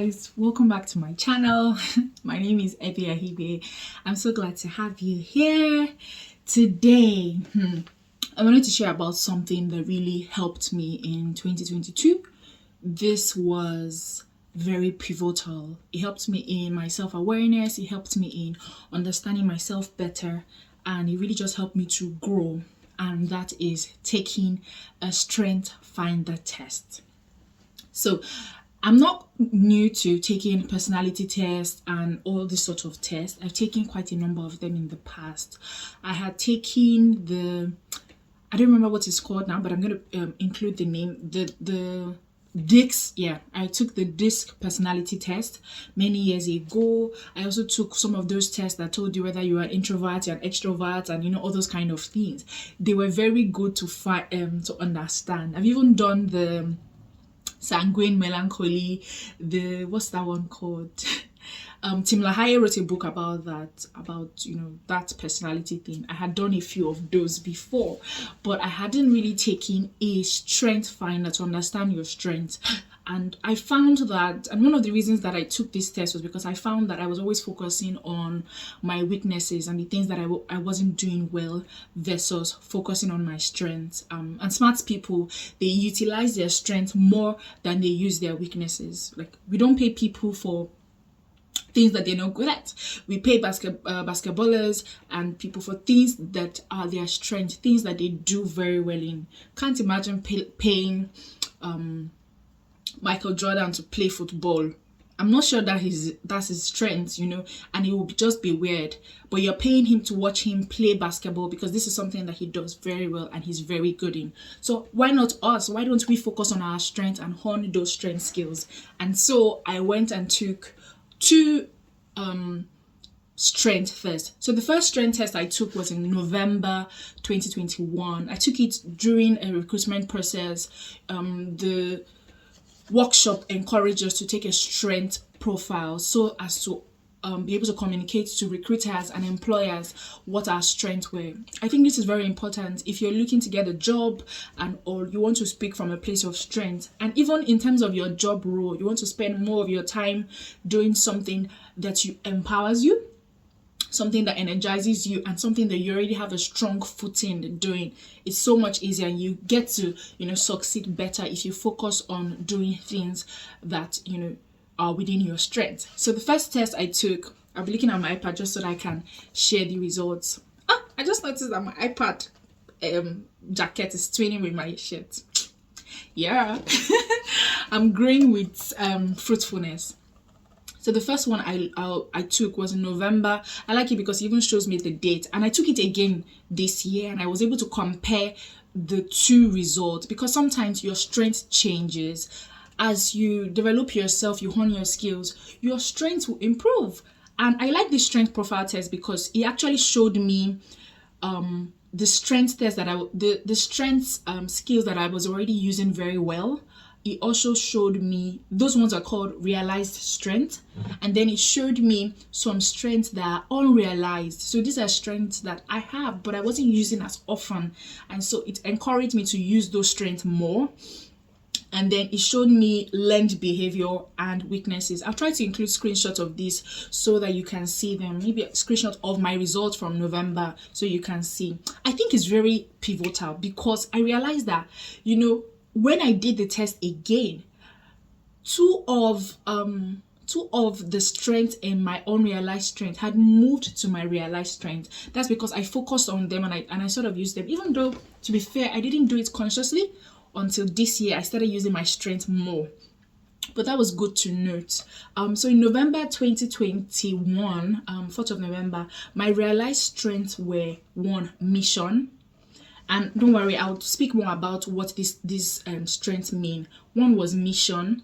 guys, welcome back to my channel. My name is Ebi Ahibe. I'm so glad to have you here today. I wanted to share about something that really helped me in 2022. This was very pivotal. It helped me in my self-awareness, it helped me in understanding myself better, and it really just helped me to grow, and that is taking a strength finder test. So I'm not new to taking personality tests and all this sort of tests. I've taken quite a number of them in the past. I had taken I don't remember what it's called now, but I'm going to include the name, the DISC. Yeah, I took the DISC personality test many years ago. I also took some of those tests that told you whether you are an introvert, you're an extrovert, and all those kind of things. They were very good to understand. I've even done the sanguine melancholy, what's that one called? Tim LaHaye wrote a book about that, that personality thing. I had done a few of those before, but I hadn't really taken a strength finder to understand your strengths. And I found that, and one of the reasons that I took this test was because I found that I was always focusing on my weaknesses and the things that I wasn't doing well versus focusing on my strengths. And smart people, they utilize their strength more than they use their weaknesses. Like, we don't pay people for things that they're not good at. We pay basketballers and people for things that are their strength, things that they do very well in. Can't imagine paying Michael Jordan to play football. I'm not sure that that's his strength, and it will just be weird. But you're paying him to watch him play basketball because this is something that he does very well and he's very good in. So why not us? Why don't we focus on our strength and hone those strength skills? And so I went and took two strength tests. So the first strength test I took was in November 2021. I took it during a recruitment process. The workshop encouraged us to take a strength profile so as to be able to communicate to recruiters and employers what our strengths were. I think this is very important if you're looking to get a job or you want to speak from a place of strength. And even in terms of your job role, you want to spend more of your time doing something that empowers you, something that energizes you, and something that you already have a strong footing doing. It's so much easier, and you get to succeed better if you focus on doing things that are within your strength. So the first test I took, I'll be looking at my iPad just so that I can share the results. I just noticed that my iPad jacket is twinning with my shirt. Yeah. I'm growing with fruitfulness. So the first one I took was in November. I like it because it even shows me the date. And I took it again this year, and I was able to compare the two results, because sometimes your strength changes. As you develop yourself, you hone your skills, your strength will improve. And I like the strength profile test because it actually showed me the strength test the strengths skills that I was already using very well. It also showed me, those ones are called realized strength. And then it showed me some strengths that are unrealized. So these are strengths that I have, but I wasn't using as often. And so it encouraged me to use those strengths more. And then it showed me learned behavior and weaknesses. I'll try to include screenshots of this so that you can see them. Maybe a screenshot of my results from November so you can see. I think it's very pivotal because I realized that, when I did the test again, two of the strengths in my unrealized strength had moved to my realized strength. That's because I focused on them and I sort of used them. Even though, to be fair, I didn't do it consciously until this year. I started using my strength more. But that was good to note. So in November 2021, 4th of November, my realized strengths were 1, mission. And don't worry, I'll speak more about what these strengths mean. 1 was mission.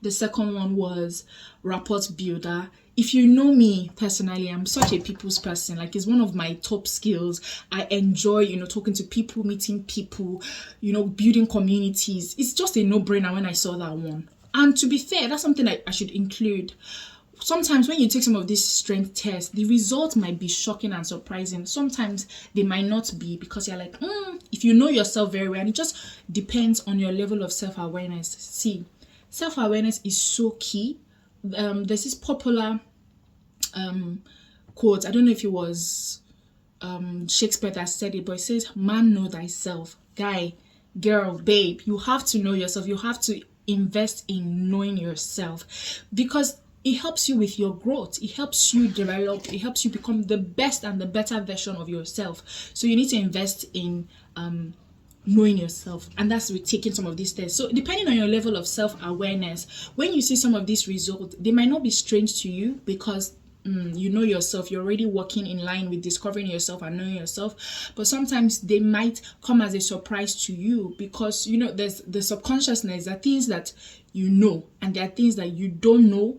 The second one was rapport builder. If you know me personally, I'm such a people's person. Like, it's one of my top skills. I enjoy, talking to people, meeting people, building communities. It's just a no-brainer when I saw that one. And to be fair, that's something I should include. Sometimes when you take some of these strength tests, the results might be shocking and surprising. Sometimes they might not be, because you're like, if you know yourself very well, and it just depends on your level of self-awareness. See, self-awareness is so key there's this popular quote. I don't know if it was Shakespeare that said it, but it says, "Man, know thyself." Guy, girl, babe, you have to know yourself. You have to invest in knowing yourself, because it helps you with your growth. It helps you develop. It helps you become the best and the better version of yourself. So you need to invest in knowing yourself, and that's with taking some of these tests. So depending on your level of self-awareness, when you see some of these results, they might not be strange to you, because you know yourself, you're already working in line with discovering yourself and knowing yourself. But sometimes they might come as a surprise to you, because there's the subconsciousness. There are things that you know, and there are things that you don't know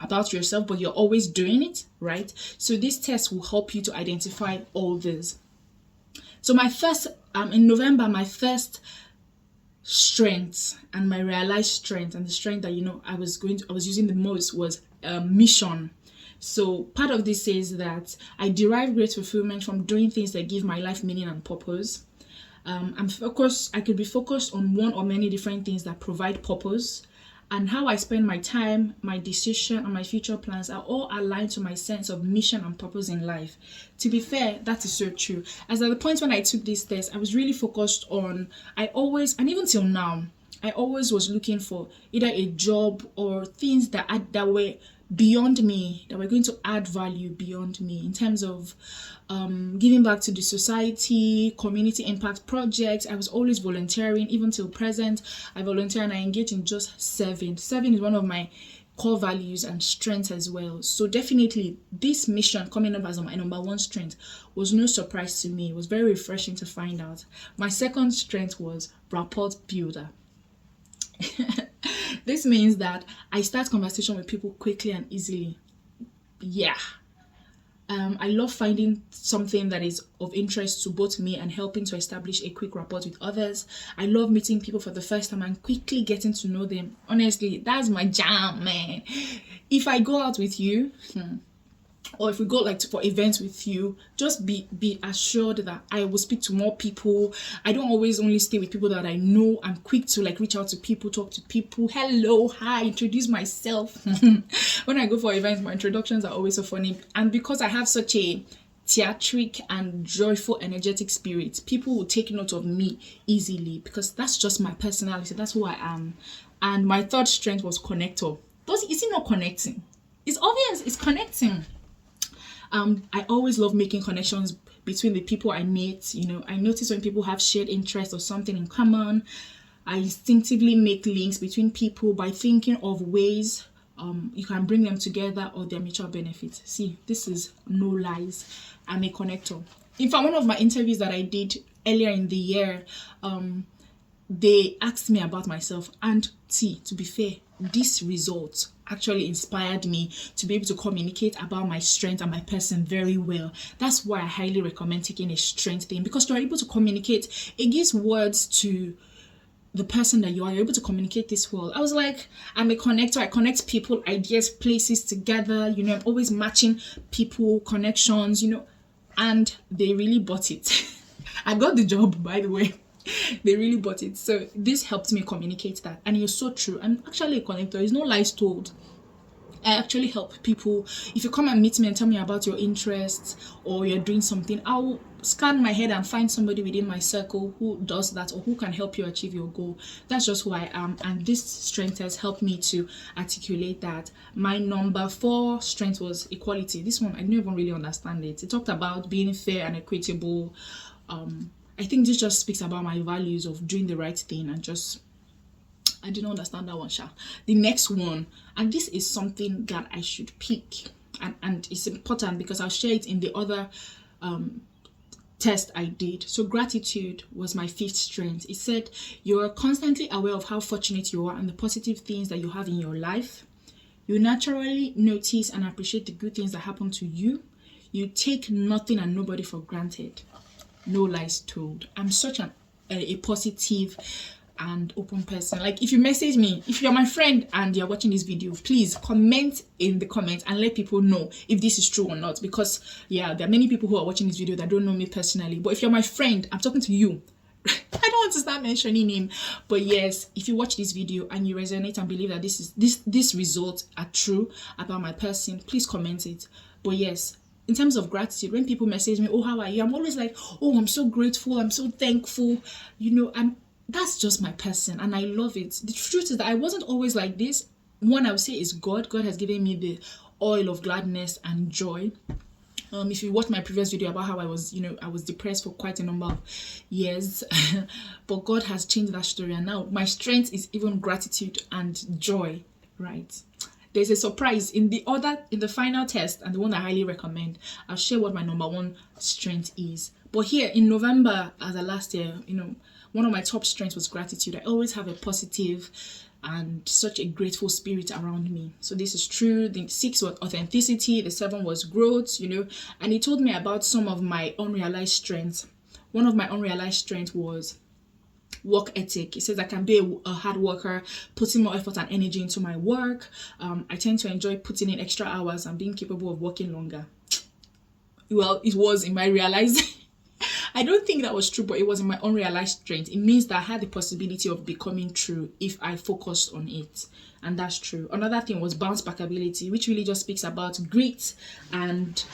about yourself, but you're always doing it, right? So this test will help you to identify all this. So my first in November, my first strength and my realized strength, and the strength that I was using the most, was mission. So part of this says that I derive great fulfillment from doing things that give my life meaning and purpose. I could be focused on one or many different things that provide purpose, and how I spend my time, my decision, and my future plans are all aligned to my sense of mission and purpose in life. To be fair, that is so true. As at the point when I took this test, I was really focused on, and even till now, I always was looking for either a job or things that were beyond me, that were going to add value beyond me, in terms of giving back to the society, community impact projects. I was always volunteering. Even till present, I volunteer and I engage in just serving. Serving is one of my core values and strengths as well. So definitely this mission coming up as my number one strength was no surprise to me. It was very refreshing to find out. My second strength was rapport builder. This means that I start conversation with people quickly and easily. Yeah. I love finding something that is of interest to both me and helping to establish a quick rapport with others. I love meeting people for the first time and quickly getting to know them. Honestly, that's my jam, man. If I go out with you, or if we go for events with you, just be assured that I will speak to more people. I don't always only stay with people that I know. I'm quick to reach out to people, talk to people. Hello, hi, introduce myself. When I go for events, my introductions are always so funny. And because I have such a theatric and joyful, energetic spirit, people will take note of me easily, because that's just my personality. That's who I am. And my third strength was connector. Is it not connecting? It's obvious. It's connecting. I always love making connections between the people I meet. I notice when people have shared interests or something in common. I instinctively make links between people by thinking of ways you can bring them together or their mutual benefits. See, this is no lies. I'm a connector. In fact, one of my interviews that I did earlier in the year, they asked me about myself, and to be fair, this result actually inspired me to be able to communicate about my strength and my person very well. That's why I highly recommend taking a strength thing, because you're able to communicate. It gives words to the person that you are. You're able to communicate this well. I was like, I'm a connector. I connect people, ideas, places together. I'm always matching people, connections, and they really bought it. I got the job, by the way. They really bought it. So this helped me communicate that, and it was so true. I'm actually a connector. It's no lies told. I actually help people. If you come and meet me and tell me about your interests, or you're doing something, I'll scan my head and find somebody within my circle who does that, or who can help you achieve your goal. That's just who I am, and this strength has helped me to articulate that. My number 4 strength was equality. This one I didn't even really understand it. It talked about being fair and equitable. I think this just speaks about my values of doing the right thing, and I didn't understand that one, Sha. The next one, and this is something that I should pick, and it's important because I'll share it in the other test I did. So gratitude was my 5th strength. It said you are constantly aware of how fortunate you are and the positive things that you have in your life. You naturally notice and appreciate the good things that happen to you. You take nothing and nobody for granted. No lies told. I'm such a positive and open person. If you message me, if you're my friend and you're watching this video, please comment in the comments and let people know if this is true or not, because there are many people who are watching this video that don't know me personally. But if you're my friend, I'm talking to you. I don't want to start mentioning him. But yes, if you watch this video and you resonate and believe that this results are true about my person, please comment it. But yes, in terms of gratitude, when people message me, oh, how are you? I'm always like, oh, I'm so grateful, I'm so thankful. That's just my person and I love it. The truth is that I wasn't always like this. One I would say is God. God has given me the oil of gladness and joy. If you watch my previous video about how I was depressed for quite a number of years, but God has changed that story, and now my strength is even gratitude and joy, right? There's a surprise in the final test, and the one I highly recommend. I'll share what my number one strength is. But here in November, as of last year, one of my top strengths was gratitude. I always have a positive and such a grateful spirit around me. So this is true. The 6 was authenticity, the 7 was growth, and he told me about some of my unrealized strengths. One of my unrealized strengths was work ethic. He says I can be a hard worker, putting more effort and energy into my work. I tend to enjoy putting in extra hours and being capable of working longer. Well, it was in my realized I don't think that was true, but it was in my unrealized strength. It means that I had the possibility of becoming true if I focused on it. And that's true. Another thing was bounce back ability, which really just speaks about grit and,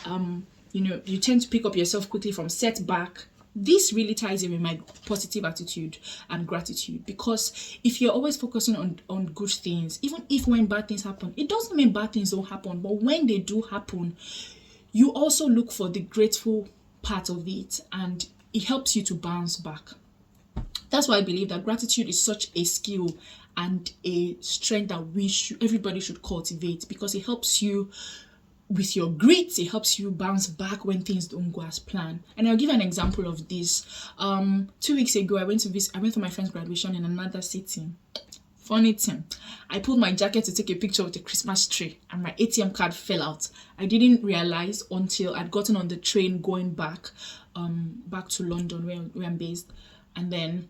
you tend to pick up yourself quickly from setback. This really ties in with my positive attitude and gratitude, because if you're always focusing on good things, even if when bad things happen, it doesn't mean bad things don't happen, but when they do happen, you also look for the grateful part of it, and it helps you to bounce back. That's why I believe that gratitude is such a skill and a strength that everybody should cultivate, because it helps you with your grit. It helps you bounce back when things don't go as planned. And I'll give an example of this. 2 weeks ago, I went for my friend's graduation in another city. Funny thing, I pulled my jacket to take a picture of the Christmas tree and my ATM card fell out. I didn't realize until I'd gotten on the train going back to London where I'm based. And then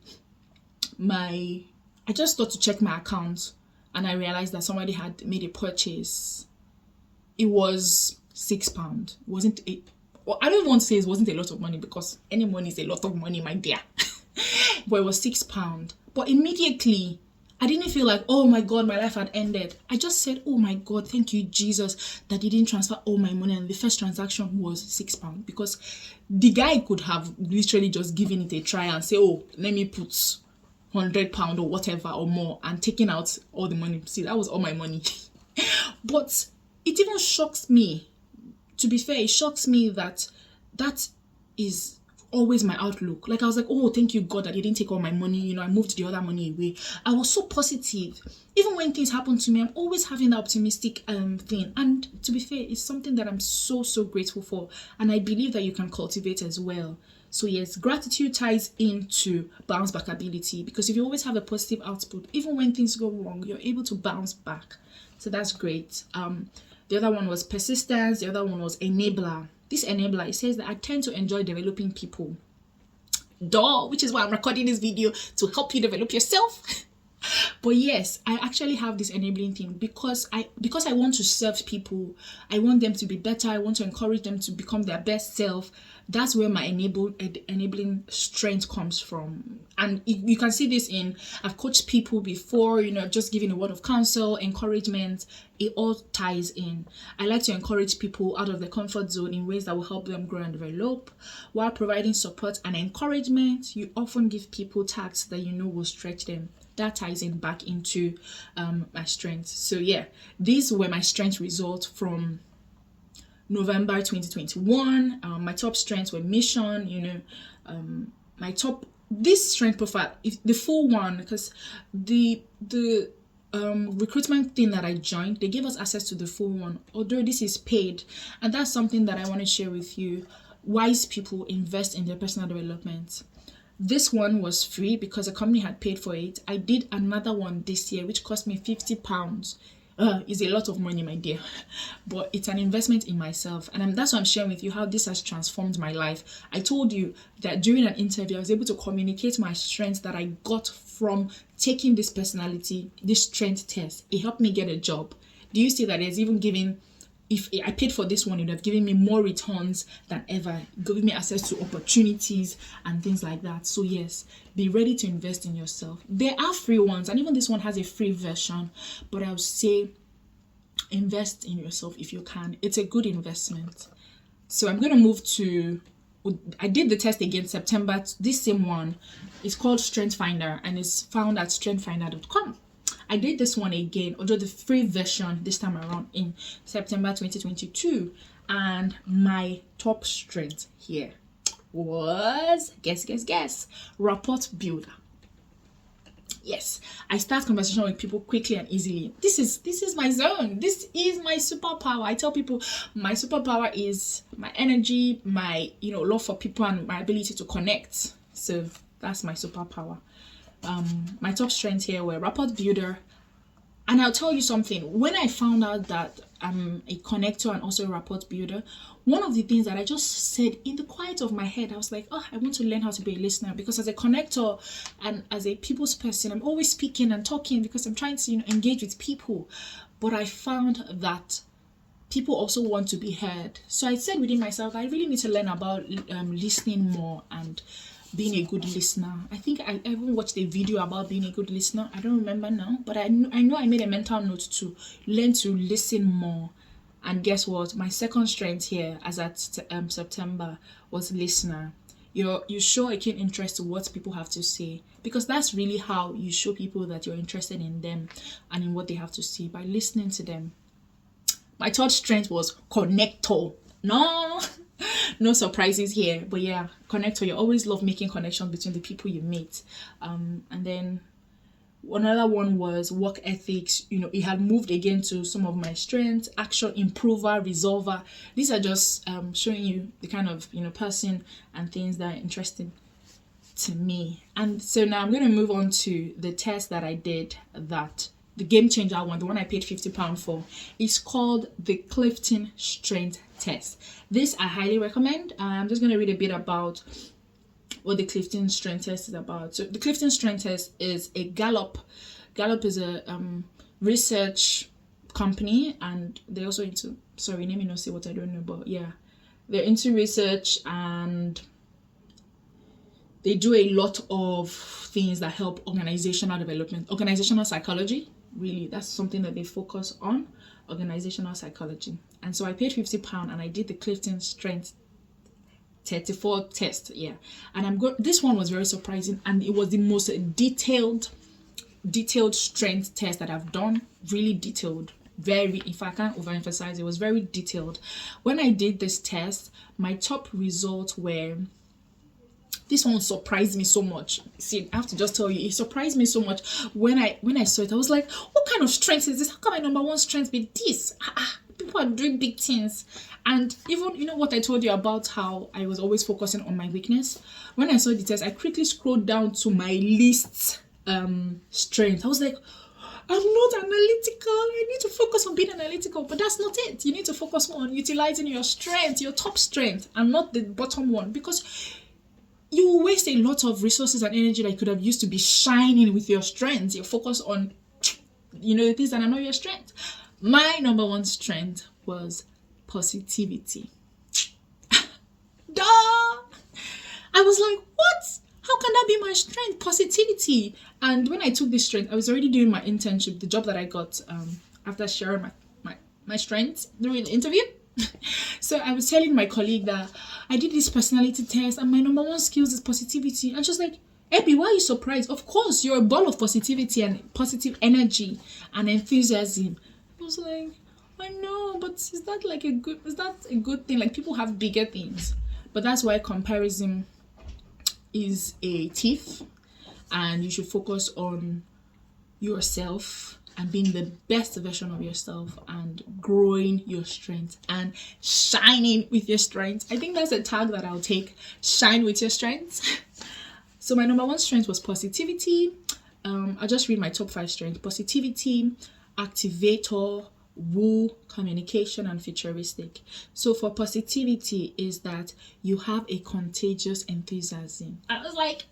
I just thought to check my account, and I realized that somebody had made a purchase. It was £6. I don't want to say it wasn't a lot of money, because any money is a lot of money, my dear. But it was £6. But immediately I didn't feel like, oh my God, my life had ended. I just said, oh my God, thank you, Jesus, that you didn't transfer all my money. And the first transaction was £6, because the guy could have literally just given it a try and say, oh, let me put £100 or whatever or more, and taking out all the money. See, that was all my money. But it even shocks me. To be fair, it shocks me that is always my outlook. Like, I was like, oh, thank you, God, that you didn't take all my money. I moved the other money away. I was so positive. Even when things happen to me, I'm always having that optimistic thing. And to be fair, it's something that I'm so, so grateful for. And I believe that you can cultivate as well. So yes, gratitude ties into bounce back ability, because if you always have a positive output, even when things go wrong, you're able to bounce back. So that's great. The other one was persistence. The other one was enabler. This enabler, it says that I tend to enjoy developing people. Which is why I'm recording this video, to help you develop yourself. But yes, I actually have this enabling thing because I want to serve people. I want them to be better. I want to encourage them to become their best self. That's where my enabling strength comes from. And you can see this I've coached people before, just giving a word of counsel, encouragement. It all ties in. I like to encourage people out of their comfort zone in ways that will help them grow and develop. While providing support and encouragement, you often give people tasks that will stretch them. That ties in back into my strengths. So yeah, these were my strength results from November 2021. My top strengths were mission, this strength profile, if the full one, because the recruitment thing that I joined, they gave us access to the full one, although this is paid. And that's something that I want to share with you. Wise people invest in their personal development. This one was free because a company had paid for it. I did another one this year, which cost me £50. It's a lot of money, my dear, but it's an investment in myself. And that's why I'm sharing with you how this has transformed my life. I told you that during an interview, I was able to communicate my strengths that I got from taking this strength test. It helped me get a job. Do you see that it's even giving if I paid for this one, it would have given me more returns than ever, giving me access to opportunities and things like that. So yes, be ready to invest in yourself. There are free ones, and even this one has a free version, but I would say invest in yourself if you can. It's a good investment. So I'm going to move to, I did the test again September. This same one is called Strength Finder and is found at strengthfinder.com. I did this one again, although the free version this time around in September 2022, and my top strength here was, guess, rapport builder. Yes, I start conversation with people quickly and easily. This is my zone. This is my superpower. I tell people my superpower is my energy, my love for people, and my ability to connect. So that's my superpower. My top strengths here were rapport builder. And I'll tell you something, when I found out that I'm a connector and also a rapport builder, one of the things that I just said in the quiet of my head, I was like, I want to learn how to be a listener, because as a connector and as a people's person, I'm always speaking and talking because I'm trying to engage with people. But I found that people also want to be heard. So I said within myself, I really need to learn about listening more and being a good listener. I think I even watched a video about being a good listener. I don't remember now, but I know I made a mental note to learn to listen more. And guess what? My second strength here, as at September, was listener. You show a keen interest to what people have to say, because that's really how you show people that you're interested in them and in what they have to say, by listening to them. My third strength was connector. No surprises here, but yeah, connector. You always love making connections between the people you meet. And then another one was work ethics. It had moved again to some of my strengths: action improver, resolver. These are just showing you the kind of person and things that are interesting to me. And so now I'm going to move on to the test that I did, that the game changer one, the one I paid £50 for. Is called the Clifton Strength Test. This I highly recommend. I'm just going to read a bit about what the Clifton Strength Test is about. So the Clifton Strength Test is a Gallup. Gallup is a research company, and they're also into, sorry, let me not say what I don't know, but yeah, they're into research, and they do a lot of things that help organizational development, organizational psychology. Really, that's something that they focus on, organizational psychology. And so I paid £50 and I did the Clifton Strength 34 test. Yeah, and this one was very surprising, and it was the most detailed strength test that I've done. Really detailed, very, if I can't overemphasize, it was very detailed. When I did this test, my top results were, this one surprised me so much. See, I have to just tell you, it surprised me so much. When I saw it, I was like, what kind of strength is this? How come my number one strength be this? People are doing big things. And even, what I told you about how I was always focusing on my weakness. When I saw the test, I quickly scrolled down to my least strength. I was like, I'm not analytical. I need to focus on being analytical, but that's not it. You need to focus more on utilizing your strength, your top strength, and not the bottom one, because you will waste a lot of resources and energy that you could have used to be shining with your strengths. You focus on, the things that are not your strength. My number one strength was positivity. Duh! I was like, what? How can that be my strength? Positivity. And when I took this strength, I was already doing my internship, the job that I got after sharing my strengths during the interview. So I was telling my colleague that I did this personality test and my number one skills is positivity. And she was like, Epi, why are you surprised? Of course, you're a ball of positivity and positive energy and enthusiasm. I was like, I know, but is that a good thing? Like, people have bigger things. But that's why comparison is a thief, and you should focus on yourself and being the best version of yourself and growing your strength and shining with your strength. I think that's a tag that I'll take. Shine with your strengths. So my number one strength was positivity. I'll just read my top 5 strengths: positivity, activator, woo, communication, and futuristic. So for positivity is that you have a contagious enthusiasm. I was like,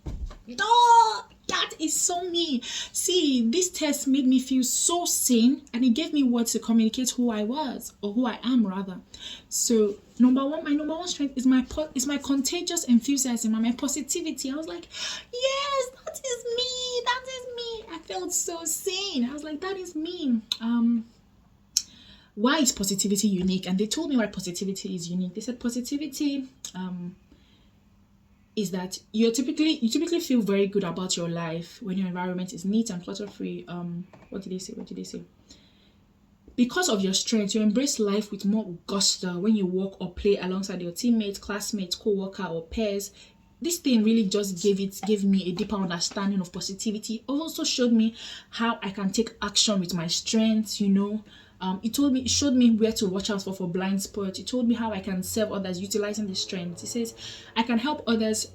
No, that is so me. See, this test made me feel so sane, and it gave me words to communicate who I was, or who I am rather. So number one, my number one strength is my contagious enthusiasm and my positivity. I was like, yes, that is me. That is me. I felt so sane. I was like, that is me. Why is positivity unique? And they told me why positivity is unique. They said positivity is that you typically feel very good about your life when your environment is neat and clutter free. What did they say? Because of your strength, you embrace life with more gusto when you walk or play alongside your teammates, classmates, co-worker, or peers. This thing really just gave me a deeper understanding of positivity. It also showed me how I can take action with my strengths, it showed me where to watch out for blind spots. It told me how I can serve others utilizing the strengths. It says I help others,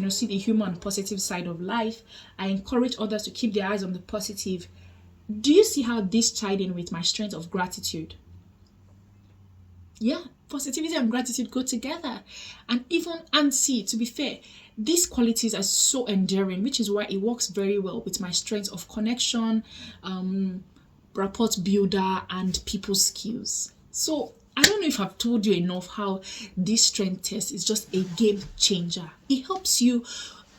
see the human positive side of life. I encourage others to keep their eyes on the positive. Do you see how this tied in with my strength of gratitude? Yeah, positivity and gratitude go together. And see, to be fair, these qualities are so endearing, which is why it works very well with my strength of connection, rapport builder, and people skills. So I don't know if I've told you enough how this strength test is just a game changer. It helps you,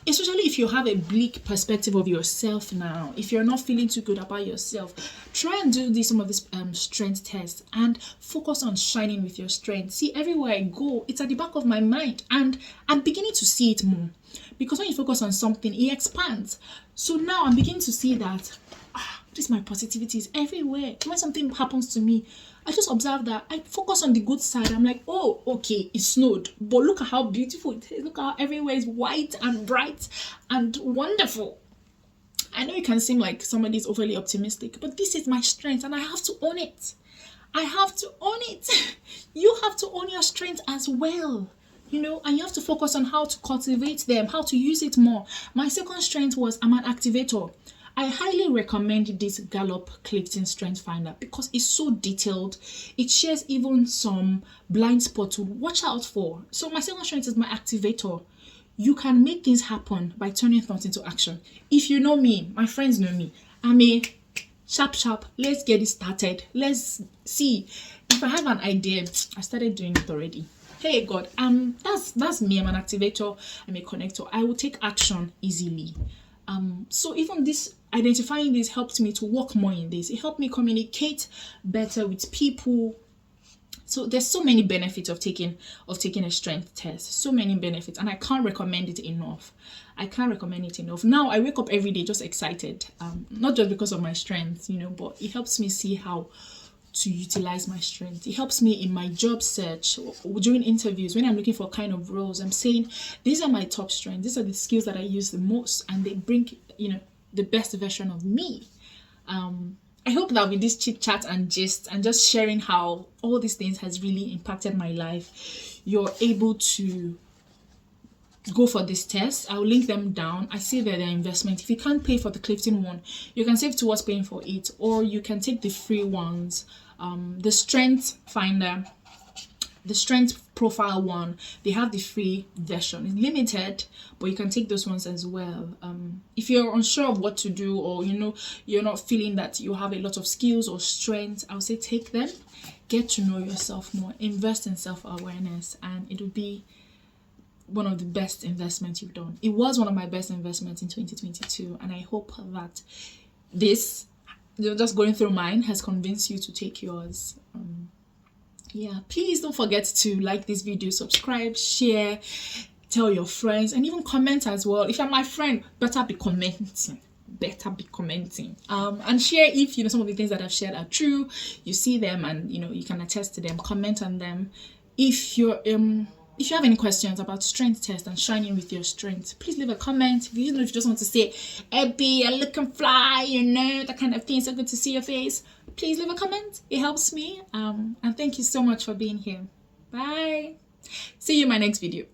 especially if you have a bleak perspective of yourself now. If you're not feeling too good about yourself, try and do some of this strength tests and focus on shining with your strength. See, everywhere I go, it's at the back of my mind, and I'm beginning to see it more, because when you focus on something, it expands. So now I'm beginning to see that this my positivity is everywhere. When something happens to me, I just observe that. I focus on the good side. I'm like, oh, okay, it snowed, but look at how beautiful it is. Look how everywhere is white and bright and wonderful. I know it can seem like somebody's overly optimistic, but this is my strength and I have to own it. I have to own it. You have to own your strength as well. And you have to focus on how to cultivate them, how to use it more. My second strength was I'm an activator. I highly recommend this Gallup Clifton Strength Finder because it's so detailed. It shares even some blind spots to watch out for. So my second strength is my activator. You can make things happen by turning thoughts into action. If you know me, my friends know me. I'm a sharp, let's get it started. Let's see. If I have an idea, I started doing it already. Hey God, that's me. I'm an activator. I'm a connector. I will take action easily. So even this identifying this helped me to work more in this. It helped me communicate better with people. So there's so many benefits of taking a strength test. So many benefits, and I can't recommend it enough. Now I wake up every day just excited. Not just because of my strength, but it helps me see how to utilize my strength. It helps me in my job search or during interviews when I'm looking for kind of roles. I'm saying these are my top strengths. These are the skills that I use the most, and they bring the best version of me. I hope that with this chit chat and gist and just sharing how all these things has really impacted my life, you're able to go for this test. I'll link them down. I see that they're investment. If you can't pay for the Clifton one, you can save towards paying for it, or you can take the free ones. The strength finder, the strength profile one, they have the free version. It's limited, but you can take those ones as well. If you're unsure of what to do, or you're not feeling that you have a lot of skills or strengths, I would say take them. Get to know yourself more. Invest in self-awareness, and it will be one of the best investments you've done. It was one of my best investments in 2022, and I hope that this, just going through mine, has convinced you to take yours. Please don't forget to like this video, subscribe, share, tell your friends, and even comment as well. If you're my friend, better be commenting, and share if some of the things that I've shared are true. You see them and you can attest to them. Comment on them. If you have any questions about strength test and shining with your strength, please leave a comment. If you just want to say, Abby, you're looking fly, that kind of thing, so good to see your face, please leave a comment. It helps me. And thank you so much for being here. Bye. See you in my next video.